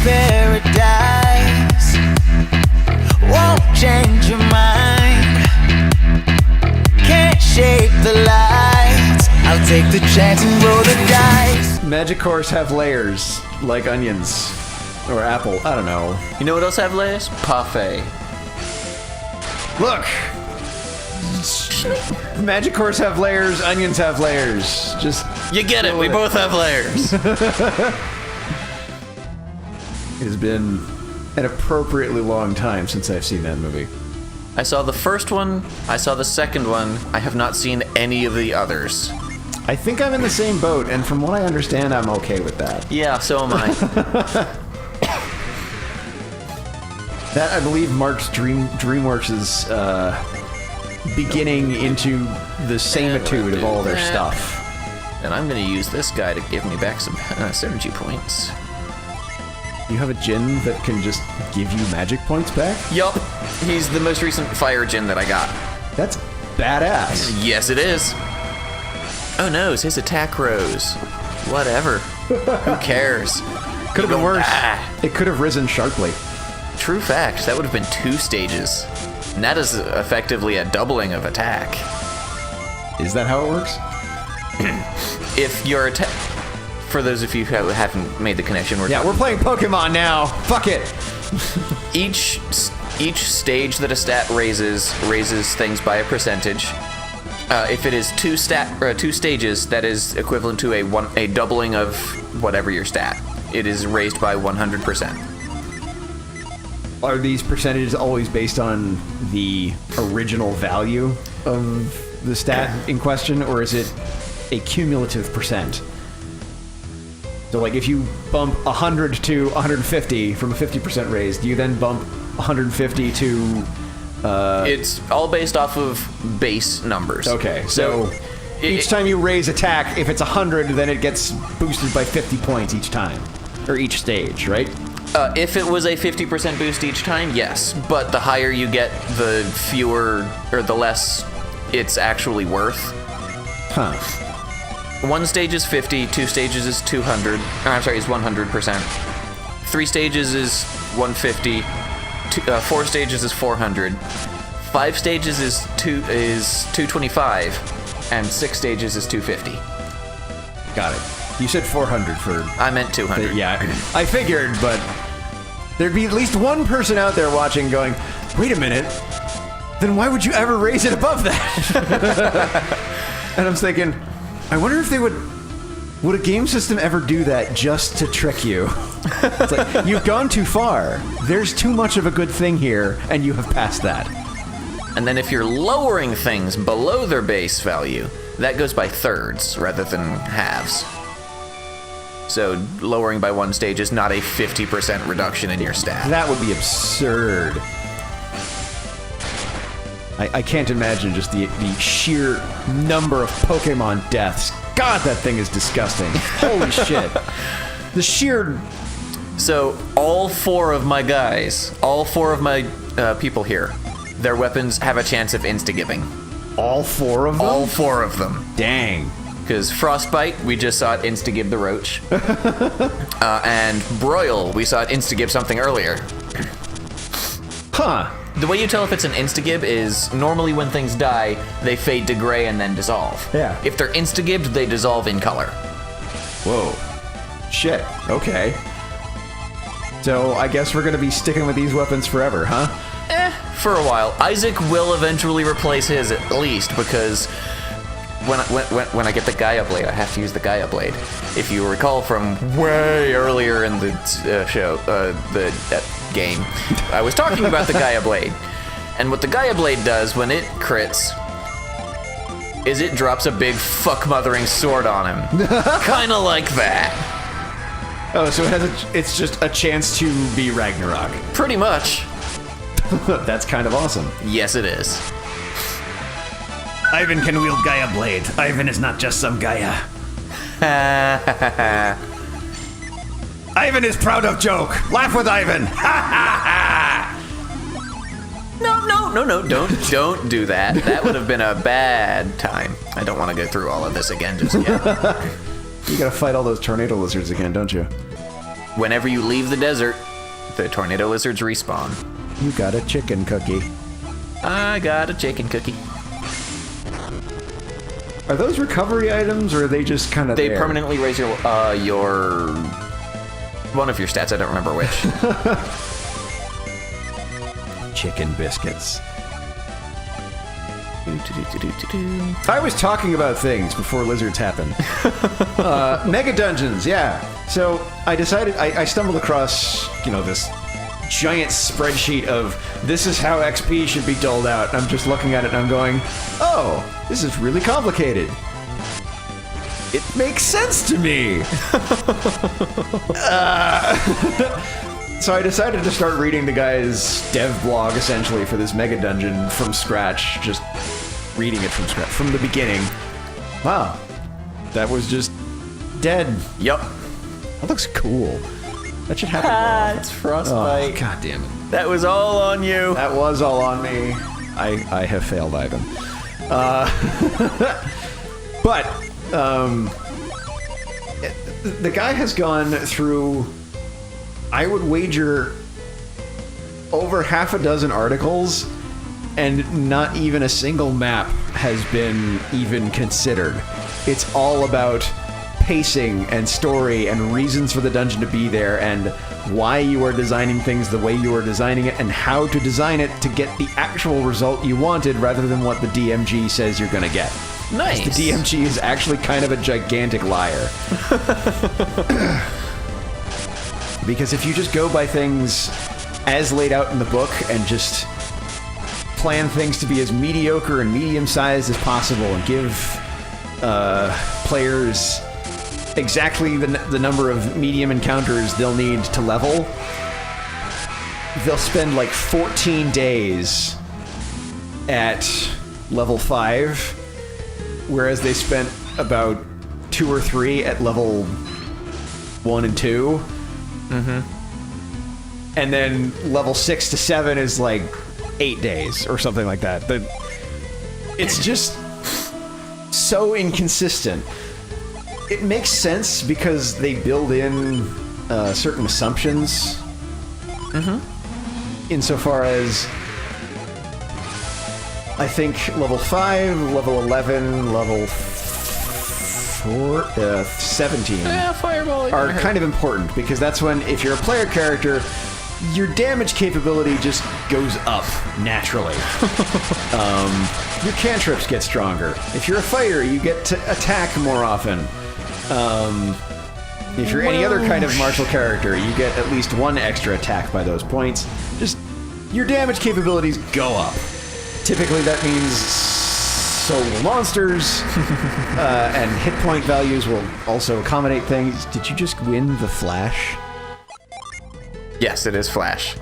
paradise won't change your mind. Can't shape the lights. I'll take the chance and roll the dice. Magic cores have layers, like onions. Or apple, I don't know. You know what else have layers? Parfait. Look! Magic cores have layers, onions have layers. Just... You get it, we both have layers. It has been an appropriately long time since I've seen that movie. I saw the first one, I saw the second one, I have not seen any of the others. I think I'm in the same boat, and from what I understand, I'm okay with that. Yeah, so am I. That, I believe, marks DreamWorks' beginning into the samitude of all their stuff. And I'm going to use this guy to give me back some synergy points. You have a djinn that can just give you magic points back? Yup. He's the most recent fire djinn that I got. That's badass. Yes, it is. Oh no, his attack rose. Whatever. Who cares? Could have been worse. Die. It could have risen sharply. True fact, that would have been 2 stages. And that is effectively a doubling of attack. Is that how it works? If your attack... For those of you who haven't made the connection, we're playing Pokemon now. Fuck it. Each stage that a stat raises things by a percentage. If it is 2 stages, that is equivalent to a doubling of whatever your stat. It is raised by 100%. Are these percentages always based on the original value of the stat in question, or is it a cumulative percent? So, like, if you bump 100 to 150 from a 50% raise, do you then bump 150 to... It's all based off of base numbers. Okay, so each time you raise attack, if it's 100, then it gets boosted by 50 points each time. Or each stage, right? If it was a 50% boost each time, yes. But the higher you get, the fewer, or the less it's actually worth. Huh. 1 stage is 50, 2 stages is 200. Is 100%. 3 stages is 150. 4 stages is 400. 5 stages is 225, and 6 stages is 250. Got it. You said 400 for... I meant 200. Yeah, I figured, but there'd be at least one person out there watching going, wait a minute, then why would you ever raise it above that? And I'm thinking, I wonder if they would a game system ever do that just to trick you? It's like, you've gone too far. There's too much of a good thing here, and you have passed that. And then if you're lowering things below their base value, that goes by thirds rather than halves. So lowering by 1 stage is not a 50% reduction in your stat. That would be absurd. I can't imagine just the sheer number of Pokemon deaths. God, that thing is disgusting. Holy shit. The sheer... So all 4 of my guys, all 4 of my people here, their weapons have a chance of insta-giving. All 4 of them? All 4 of them. Dang. Because Frostbite, we just saw it insta-give the Roach. And Broil, we saw it insta-give something earlier. Huh. The way you tell if it's an insta-give is normally when things die, they fade to gray and then dissolve. Yeah. If they're insta-gived, they dissolve in color. Whoa. Shit. Okay. So I guess we're gonna be sticking with these weapons forever, huh? For a while. Isaac will eventually replace his at least, because when I get the Gaia Blade, I have to use the Gaia Blade. If you recall from way earlier in the game, I was talking about the Gaia Blade. And what the Gaia Blade does when it crits is it drops a big fuck-mothering sword on him. Kinda like that. Oh, so it's just a chance to be Ragnarok. Pretty much. That's kind of awesome. Yes, it is. Ivan can wield Gaia Blade. Ivan is not just some Gaia. Ivan is proud of joke. Laugh with Ivan. No, don't do that. That would have been a bad time. I don't want to go through all of this again just yet. You gotta fight all those tornado lizards again, don't you? whenever you leave the desert, the tornado lizards respawn. You got a chicken cookie. I got a chicken cookie. Are those recovery items, or are they just kind of They there? permanently raise your one of your stats. I don't remember which. Chicken biscuits. I was talking about things before lizards happened. Mega dungeons, yeah. So I decided, I stumbled across, this giant spreadsheet of this is how XP should be doled out. And I'm just looking at it and I'm going, oh, this is really complicated. It makes sense to me. So I decided to start reading the guy's dev blog, essentially, for this mega dungeon from scratch. Just reading it from scratch, from the beginning. Wow. That was just dead. Yup. That looks cool. That should happen more often. It's Frostbite. Oh, God damn it. That was all on you. That was all on me. I have failed Ivan. But, the guy has gone through, I would wager, over half a dozen articles, and not even a single map has been even considered. It's all about pacing and story and reasons for the dungeon to be there and why you are designing things the way you are designing it and how to design it to get the actual result you wanted rather than what the DMG says you're gonna get. Nice. The DMG is actually kind of a gigantic liar. Because if you just go by things as laid out in the book and just plan things to be as mediocre and medium-sized as possible and give players exactly the number of medium encounters they'll need to level, they'll spend like 14 days at level 5, whereas they spent about 2 or 3 at level 1 and 2. Mm-hmm. And then level 6 to 7 is like 8 days or something like that. It's just so inconsistent. It makes sense because they build in certain assumptions. Mm-hmm. Insofar as I think level 5, level 11, level 17 Fireball are kind of important because that's when, if you're a player character, your damage capability just goes up naturally. Your cantrips get stronger. If you're a fighter, you get to attack more often. If you're any other kind of martial character, you get at least 1 extra attack by those points. Just, your damage capabilities go up. Typically that means so will monsters, and hit point values will also accommodate things. Did you just win the Flash? Yes, it is Flash.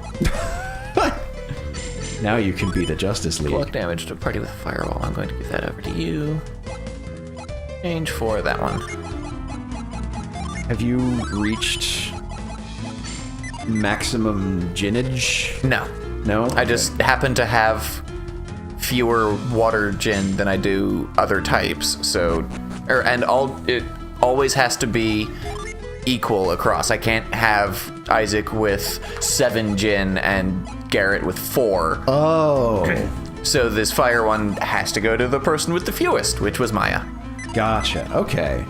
Now you can be the Justice League. Block damage to a party with a fireball. I'm going to give that over to you. Change for that one. Have you reached maximum ginnage? No. No? I just happen to have fewer water gin than I do other types, so... it always has to be equal across. I can't have Isaac with 7 gin and Garrett with 4. Oh. So this fire one has to go to the person with the fewest, which was Maya. Gotcha. Okay.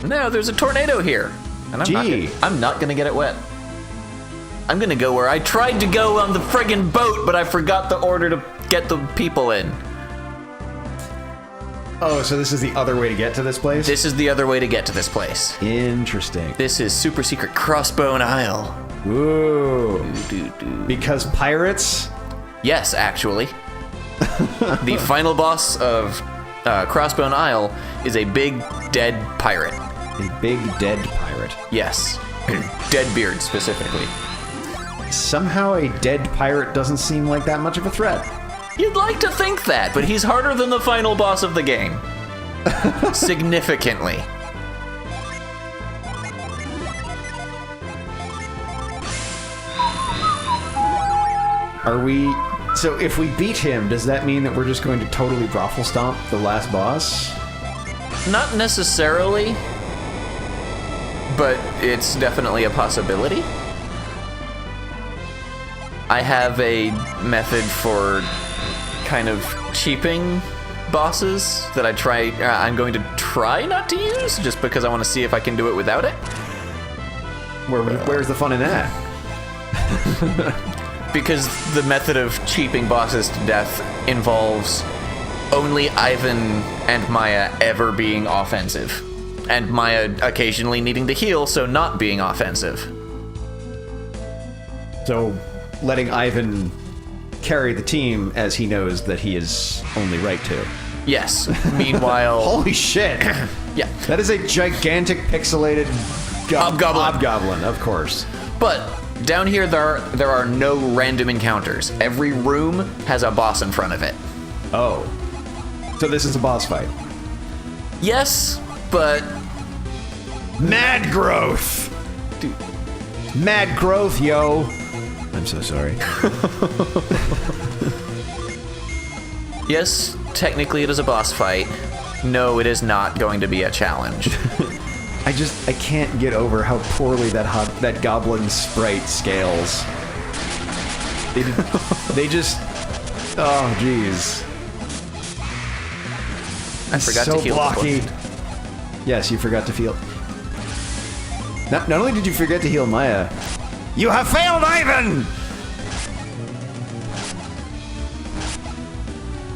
Now there's a tornado here. And I'm not gonna get it wet. I'm gonna go where I tried to go on the friggin' boat, but I forgot the order to get the people in. Oh, so this is the other way to get to this place? This is the other way to get to this place. Interesting. This is super secret Crossbone Isle. Ooh. Because pirates? Yes, actually. The final boss of Crossbone Isle is a big dead pirate. A big dead pirate. Yes. Deadbeard specifically. Somehow a dead pirate doesn't seem like that much of a threat. You'd like to think that, but he's harder than the final boss of the game. Significantly. Are we... So if we beat him, does that mean that we're just going to totally brothel stomp the last boss? Not necessarily. but it's definitely a possibility. I have a method for kind of cheaping bosses that I'm going to try not to use, just because I want to see if I can do it without it. Where's the fun in that? Because the method of cheaping bosses to death involves only Ivan and Maya ever being offensive, and Maya occasionally needing to heal, so not being offensive. So, letting Ivan carry the team as he knows that he is only right to. Yes. Meanwhile... Holy shit! Yeah. That is a gigantic pixelated hobgoblin, of course. But down here, there are no random encounters. Every room has a boss in front of it. Oh. So this is a boss fight. Yes, but... Mad growth! Dude. Mad growth, yo! I'm so sorry. Yes, technically it is a boss fight. No, it is not going to be a challenge. I can't get over how poorly that goblin sprite scales. They just... Oh, jeez. I forgot so to heal blocky. Yes, you forgot to heal. Not only did you forget to heal Maya, you have failed, Ivan!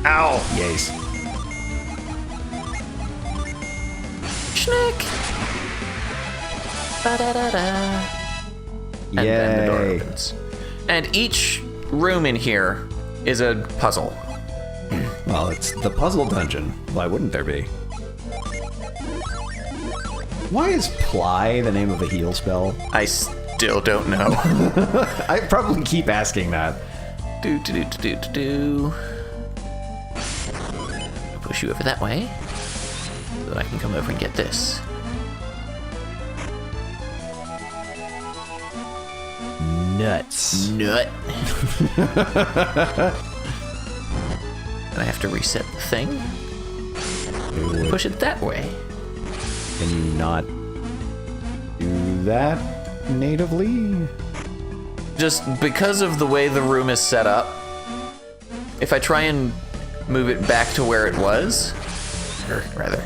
Ow! Yes. Schnick! Ba-da-da-da. And then the door Yay. opens. And each room in here is a puzzle. Well, it's the puzzle dungeon. Why wouldn't there be? Why is Ply the name of a heal spell? I still don't know. I probably keep asking that. Do. Push you over that way, so that I can come over and get this. Nuts. Nut. And I have to reset the thing. Push it that way. Can you not do that natively? Just because of the way the room is set up, if I try and move it back to where it was, or rather,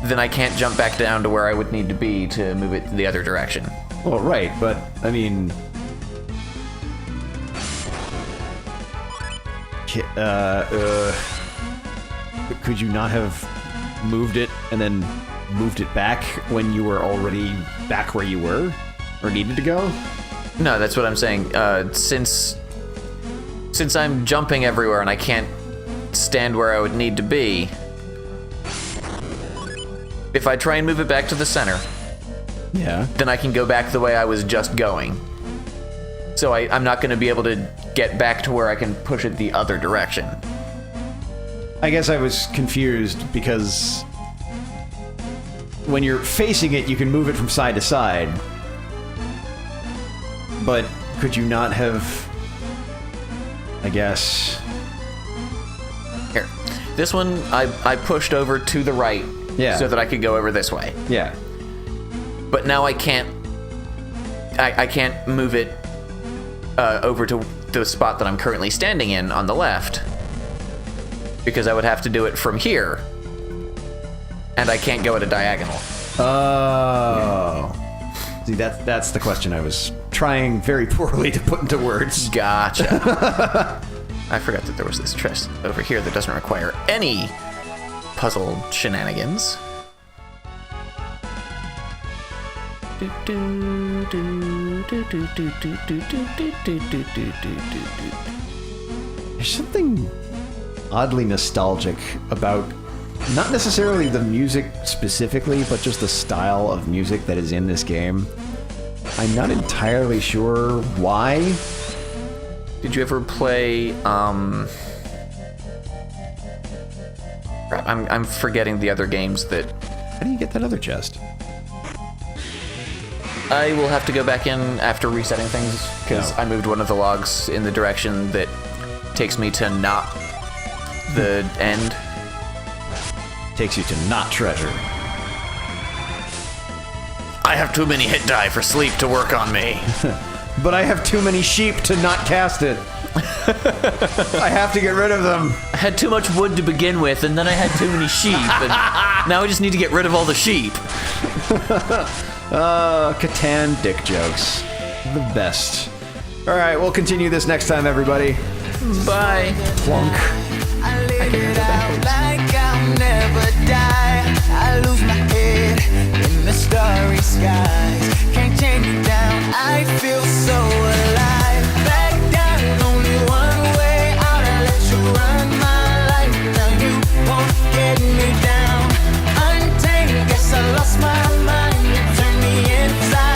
then I can't jump back down to where I would need to be to move it the other direction. Well, right, but, I mean... Could you not have moved it and then moved it back when you were already back where you were? Or needed to go? No, that's what I'm saying. Since I'm jumping everywhere and I can't stand where I would need to be, if I try and move it back to the center, Yeah. then I can go back the way I was just going. So I'm not going to be able to get back to where I can push it the other direction. I guess I was confused because when you're facing it, you can move it from side to side. But could you not have, I guess... Here. This one, I pushed over to the right so that I could go over this way. Yeah. But now I can't move it over to the spot that I'm currently standing in on the left, because I would have to do it from here, and I can't go at a diagonal. Oh. See, that's the question I was trying very poorly to put into words. Gotcha. I forgot that there was this chest over here that doesn't require any puzzle shenanigans. There's something oddly nostalgic about not necessarily the music specifically, but just the style of music that is in this game. I'm not entirely sure why. Did you ever play, crap, I'm forgetting the other games that... How do you get that other chest? I will have to go back in after resetting things, because I moved one of the logs in the direction that takes me to not the end. Takes you to not treasure. I have too many hit die for sleep to work on me. But I have too many sheep to not cast it. I have to get rid of them. I had too much wood to begin with, and then I had too many sheep, and now I just need to get rid of all the sheep. Catan dick jokes. The best. All right, we'll continue this next time, everybody. Bye. Plunk. I live it out like I'll never die. I lose my head in the starry skies. Can't chain me down. I feel